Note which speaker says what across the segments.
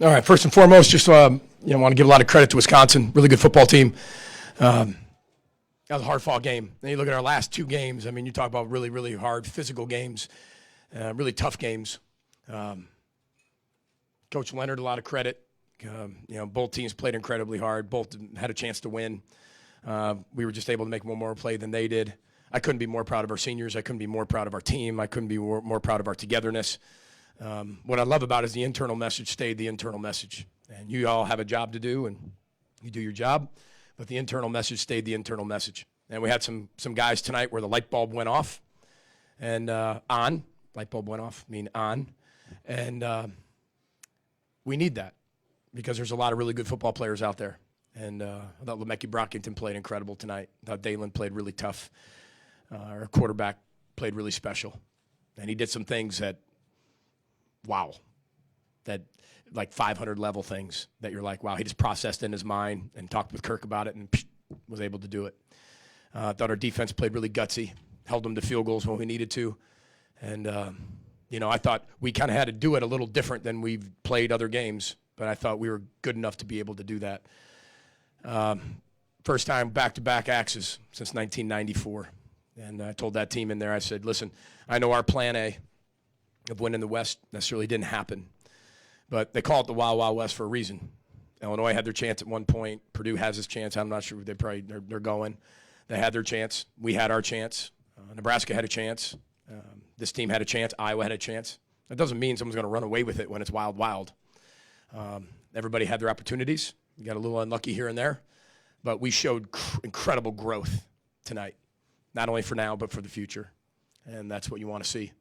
Speaker 1: All right, first and foremost, just want to give a lot of credit to Wisconsin. Really good football team. That was a hard-fought game. Then you look at our last two games. I mean, you talk about really, really hard physical games, really tough games. Coach Leonard, a lot of credit. Both teams played incredibly hard. Both had a chance to win. We were just able to make one more play than they did. I couldn't be more proud of our seniors. I couldn't be more proud of our team. I couldn't be more proud of our togetherness. What I love about it is the internal message stayed the internal message. And you all have a job to do, and you do your job, but the internal message stayed the internal message. And we had some guys tonight where the light bulb went off, and light bulb went off, on. And we need that because there's a lot of really good football players out there. And I thought LeMekki Brockington played incredible tonight. I thought Dalen played really tough. Our quarterback played really special. And he did some things that, wow, that like 500 level things that you're like, wow, he just processed in his mind and talked with Kirk about it and was able to do it. I thought our defense played really gutsy, held them to field goals when we needed to. And, I thought we kind of had to do it a little different than we've played other games, but I thought we were good enough to be able to do that. First time back-to-back axes since 1994. And I told that team in there, I said, listen, I know our plan A of winning the West necessarily didn't happen, but they call it the Wild Wild West for a reason. Illinois had their chance at one point. Purdue has his chance. I'm not sure they're going. They had their chance. We had our chance. Nebraska had a chance. This team had a chance. Iowa had a chance. That doesn't mean someone's going to run away with it when it's wild. Everybody had their opportunities. We got a little unlucky here and there, but we showed incredible growth tonight, not only for now but for the future, and that's what you want to see.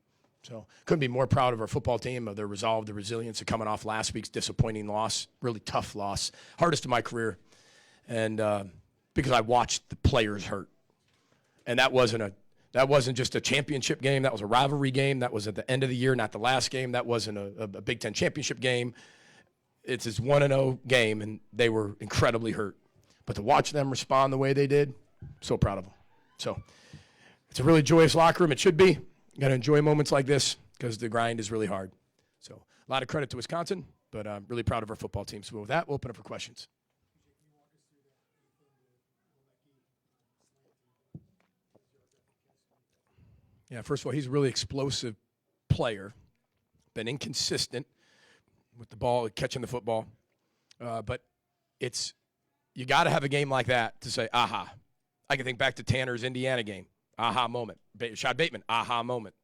Speaker 1: So couldn't be more proud of our football team, of their resolve, the resilience of coming off last week's disappointing loss, really tough loss, hardest of my career, and because I watched the players hurt, and that wasn't just a championship game. That was a rivalry game. That was at the end of the year, not the last game. That wasn't a Big Ten championship game. It's his 1-0 game, and they were incredibly hurt. But to watch them respond the way they did, so proud of them. So it's a really joyous locker room. It should be. You got to enjoy moments like this because the grind is really hard. So a lot of credit to Wisconsin, but I'm really proud of our football team. So with that, we'll open up for questions. Yeah, first of all, he's a really explosive player, been inconsistent with the ball, catching the football. But you got to have a game like that to say, aha. I can think back to Tanner's Indiana game. Aha moment. Shad Bateman, aha moment.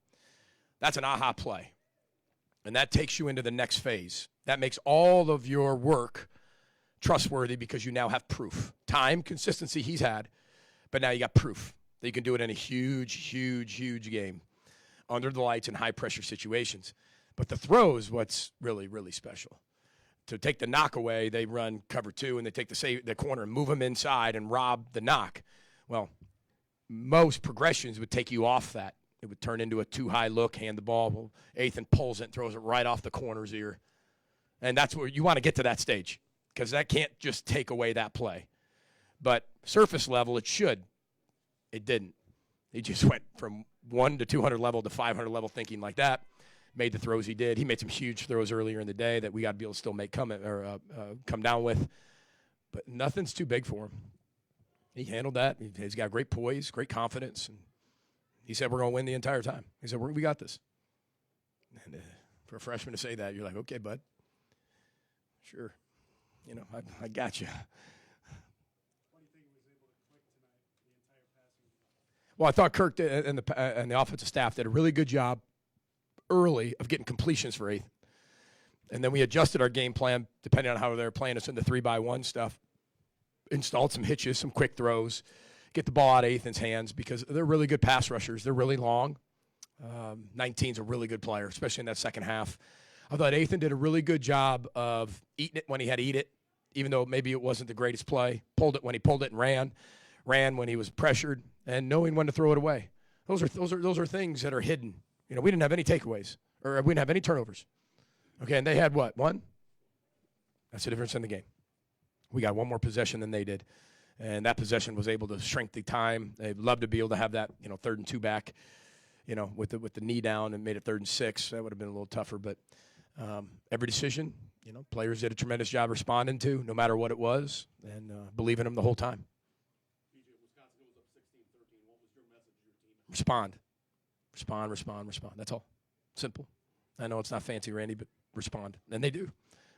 Speaker 1: That's an aha play. And that takes you into the next phase. That makes all of your work trustworthy because you now have proof. Time, consistency he's had, but now you got proof that you can do it in a huge game under the lights in high-pressure situations. But the throw is what's really, really special. To take the knock away, they run cover two, and they take the corner and move them inside and rob the knock. Well, most progressions would take you off that. It would turn into a too-high look, hand the ball. Well, Ethan pulls it and throws it right off the corner's ear. And that's where you want to get to that stage because that can't just take away that play. But surface level, it should. It didn't. He just went from 1 to 200 level to 500 level thinking like that. Made the throws he did. He made some huge throws earlier in the day that we got to be able to still come down with. But nothing's too big for him. He handled that. He's got great poise, great confidence. And he said, we're going to win the entire time. He said, we got this. And for a freshman to say that, you're like, okay, bud. Sure. I got you. Well, I thought Kirk and the offensive staff did a really good job early of getting completions for Ethan. And then we adjusted our game plan depending on how they were playing us in the 3-by-1 stuff. Installed some hitches, some quick throws, get the ball out of Ethan's hands because they're really good pass rushers. They're really long. 19's a really good player, especially in that second half. I thought Ethan did a really good job of eating it when he had to eat it, even though maybe it wasn't the greatest play. Pulled it when he pulled it and ran when he was pressured, and knowing when to throw it away. Those are things that are hidden. We didn't have any takeaways, or we didn't have any turnovers. Okay, and they had what? One? That's the difference in the game. We got one more possession than they did, and that possession was able to shrink the time. They'd love to be able to have that, 3rd and 2 back, with the knee down and made it 3rd and 6. That would have been a little tougher, but every decision, players did a tremendous job responding to, no matter what it was, and believing them the whole time. Respond. That's all. Simple. I know it's not fancy, Randy, but respond. And they do.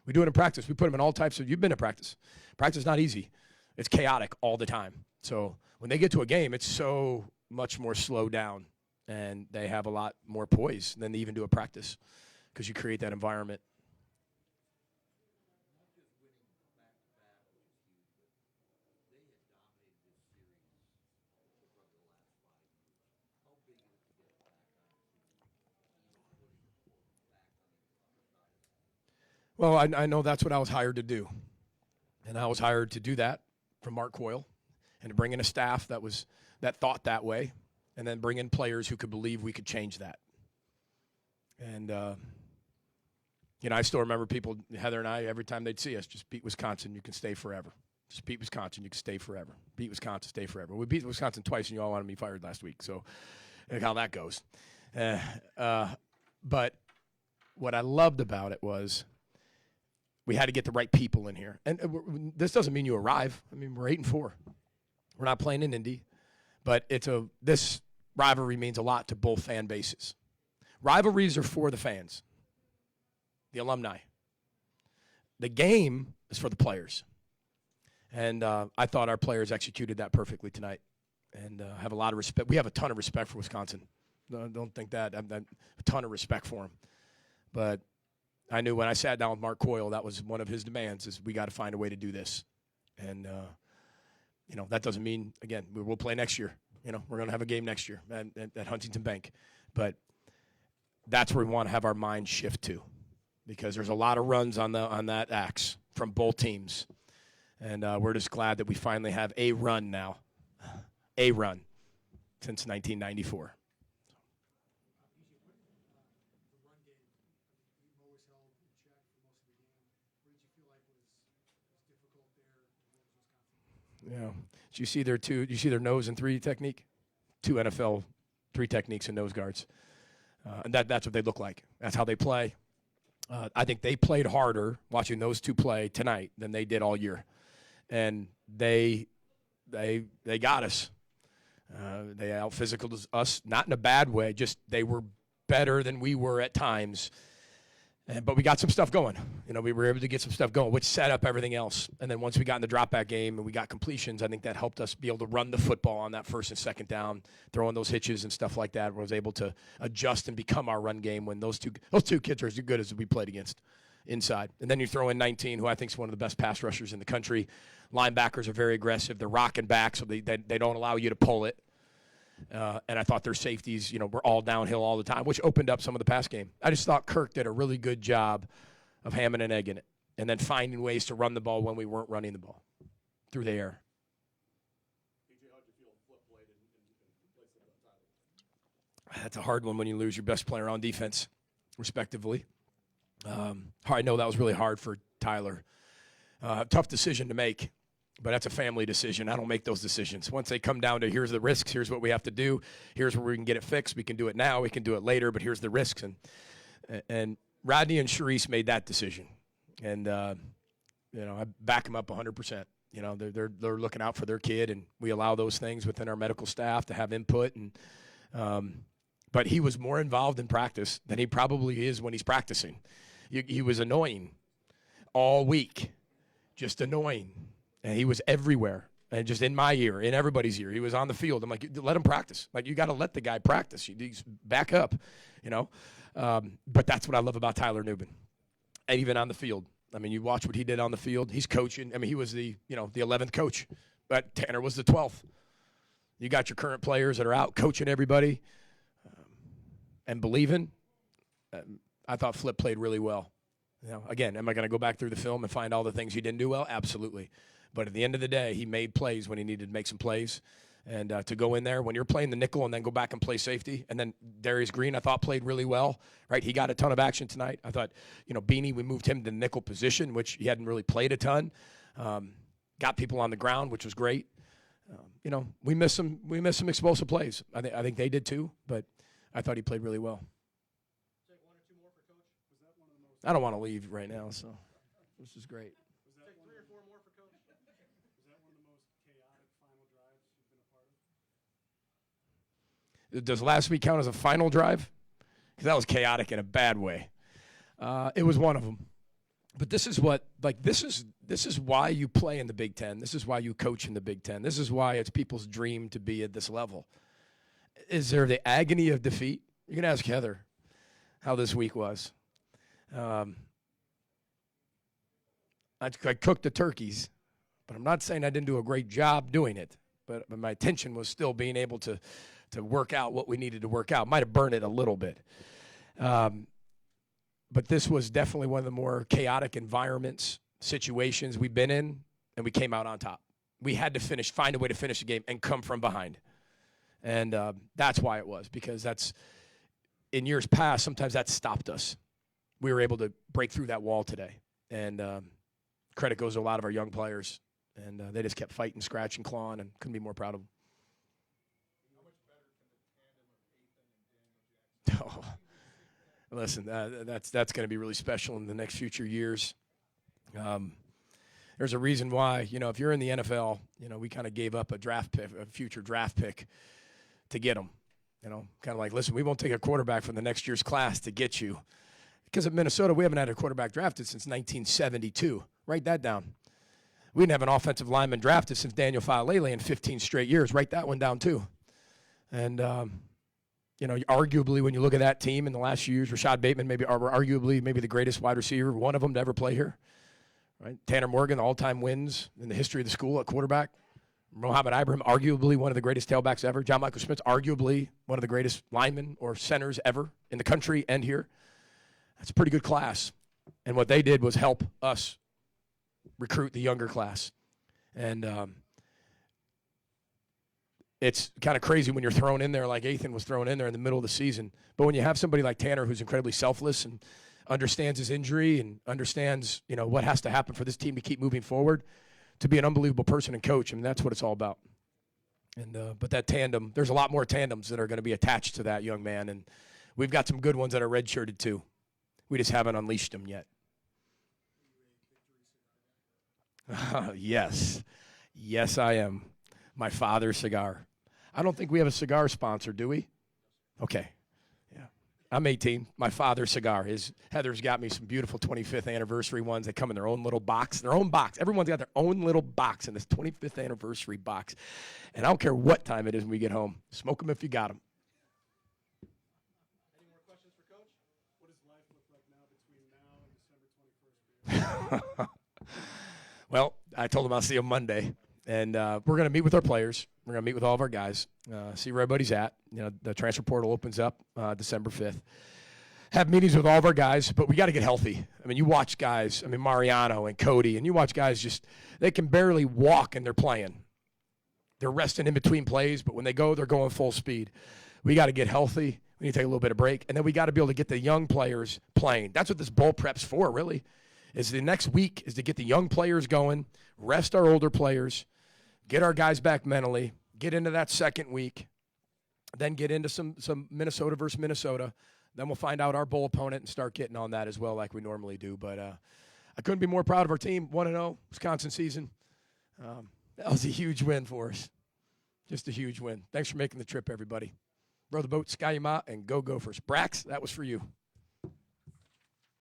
Speaker 1: We do it in practice. We put them in all types of – you've been in practice. Practice is not easy. It's chaotic all the time. So when they get to a game, it's so much more slowed down, and they have a lot more poise than they even do a practice because you create that environment. Well, I know that's what I was hired to do. And I was hired to do that from Mark Coyle and to bring in a staff that thought that way and then bring in players who could believe we could change that. And, I still remember people, Heather and I, every time they'd see us, just beat Wisconsin, you can stay forever. Just beat Wisconsin, you can stay forever. Beat Wisconsin, stay forever. We beat Wisconsin twice, and you all wanted me fired last week. So look how that goes. But what I loved about it was we had to get the right people in here. And this doesn't mean you arrive. I mean, we're 8-4. We're not playing in Indy. But this rivalry means a lot to both fan bases. Rivalries are for the fans, the alumni. The game is for the players. And I thought our players executed that perfectly tonight. And have a lot of respect. We have a ton of respect for Wisconsin. Don't think that. I have a ton of respect for them. But I knew when I sat down with Mark Coyle, that was one of his demands, is we got to find a way to do this. And, that doesn't mean, again, we'll play next year. We're going to have a game next year at Huntington Bank. But that's where we want to have our mind shift to, because there's a lot of runs on that axe from both teams. And we're just glad that we finally have a run now, since 1994. Yeah. Did you see their nose and three technique? 2 NFL 3 techniques and nose guards. And that's what they look like. That's how they play. I think they played harder watching those 2 play tonight than they did all year. And they got us. They out-physicaled us, not in a bad way, just they were better than we were at times. But we got some stuff going. We were able to get some stuff going, which set up everything else. And then once we got in the drop-back game and we got completions, I think that helped us be able to run the football on that first and second down, throwing those hitches and stuff like that. Was able to adjust and become our run game when those two kids are as good as we played against inside. And then you throw in 19, who I think is one of the best pass rushers in the country. Linebackers are very aggressive. They're rocking back, so they don't allow you to pull it. And I thought their safeties, were all downhill all the time, which opened up some of the pass game. I just thought Kirk did a really good job of hamming and egging it and then finding ways to run the ball when we weren't running the ball through the air. That's a hard one when you lose your best player on defense, respectively. I know that was really hard for Tyler. Tough decision to make. But that's a family decision. I don't make those decisions. Once they come down to here's the risks, here's what we have to do, here's where we can get it fixed. We can do it now, we can do it later, but here's the risks. And Rodney and Sharice made that decision. And, I back them up 100%. They're looking out for their kid, and we allow those things within our medical staff to have input. But he was more involved in practice than he probably is when he's practicing. He was annoying all week, just annoying. And he was everywhere, and just in my ear, in everybody's ear. He was on the field. I'm like, let him practice. Like, you got to let the guy practice. He's back up, But that's what I love about Tyler Nubin, and even on the field. I mean, you watch what he did on the field. He's coaching. I mean, he was the 11th coach, but Tanner was the 12th. You got your current players that are out coaching everybody and believing. I thought Flip played really well. Again, am I going to go back through the film and find all the things he didn't do well? Absolutely. But at the end of the day, he made plays when he needed to make some plays. And to go in there, when you're playing the nickel and then go back and play safety, and then Darius Green, I thought, played really well, right? He got a ton of action tonight. I thought, Beanie, we moved him to the nickel position, which he hadn't really played a ton. Got people on the ground, which was great. We missed some explosive plays. I think they did too, but I thought he played really well. I don't want to leave right now, so. This is great.
Speaker 2: Was that take 3 or 4 more for Coach? Was that one of the most chaotic final drives you've been a part of?
Speaker 1: Does last week count as a final drive? Because that was chaotic in a bad way. It was one of them. But this is what, like, this is why you play in the Big Ten. This is why you coach in the Big Ten. This is why it's people's dream to be at this level. Is there the agony of defeat? You can ask Heather how this week was. I cooked the turkeys, but I'm not saying I didn't do a great job doing it. But my attention was still being able to work out what we needed to work out. Might have burned it a little bit. But this was definitely one of the more chaotic environments, situations we've been in, and we came out on top. We had to find a way to finish the game and come from behind. And that's why it was, because that's, in years past, sometimes that stopped us. We were able to break through that wall today. And credit goes to a lot of our young players. And they just kept fighting, scratching, clawing, and couldn't be more proud of them.
Speaker 2: How much better can the tandem of Ethan and Daniel Jackson?
Speaker 1: Listen, that's going to be really special in the next future years. There's a reason why, if you're in the NFL, we kind of gave up a future draft pick to get them. Kind of like, listen, we won't take a quarterback from the next year's class to get you. Because at Minnesota, we haven't had a quarterback drafted since 1972. Write that down. We didn't have an offensive lineman drafted since Daniel Faalele in 15 straight years. Write that one down, too. And, arguably when you look at that team in the last few years, Rashad Bateman arguably maybe the greatest wide receiver, one of them to ever play here. Right? Tanner Morgan, all-time wins in the history of the school at quarterback. Mohamed Ibrahim, arguably one of the greatest tailbacks ever. John Michael Schmitz, arguably one of the greatest linemen or centers ever in the country and here. That's a pretty good class. And what they did was help us recruit the younger class. And it's kind of crazy when you're thrown in there like Ethan was thrown in there in the middle of the season. But when you have somebody like Tanner who's incredibly selfless and understands his injury and understands, what has to happen for this team to keep moving forward, to be an unbelievable person and coach, that's what it's all about. And but that tandem, there's a lot more tandems that are going to be attached to that young man, and we've got some good ones that are redshirted too. We just haven't unleashed them yet. Yes. Yes, I am. My father's cigar. I don't think we have a cigar sponsor, do we? Okay. Yeah. I'm 18. My father's cigar. Heather's got me some beautiful 25th anniversary ones. They come in their own little box. Their own box. Everyone's got their own little box in this 25th anniversary box. And I don't care what time it is when we get home. Smoke them if you got them.
Speaker 2: Any more questions for Coach? What does life look like now between now and December 21st?
Speaker 1: Well, I told him I'll see him Monday. And we're going to meet with our players. We're going to meet with all of our guys, see where everybody's at. The transfer portal opens up December 5th. Have meetings with all of our guys, but we got to get healthy. You watch guys, Mariano and Cody, and you watch guys they can barely walk and they're playing. They're resting in between plays, but when they go, they're going full speed. We got to get healthy. We need to take a little bit of break. And then we got to be able to get the young players playing. That's what this bowl prep's for, really, is the next week is to get the young players going, rest our older players, get our guys back mentally, get into that second week, then get into some Minnesota versus Minnesota. Then we'll find out our bowl opponent and start getting on that as well like we normally do. But I couldn't be more proud of our team. 1-0, Wisconsin season. That was a huge win for us. Just a huge win. Thanks for making the trip, everybody. Row the boat, Sky Yacht, and go Gophers. Brax, that was for you.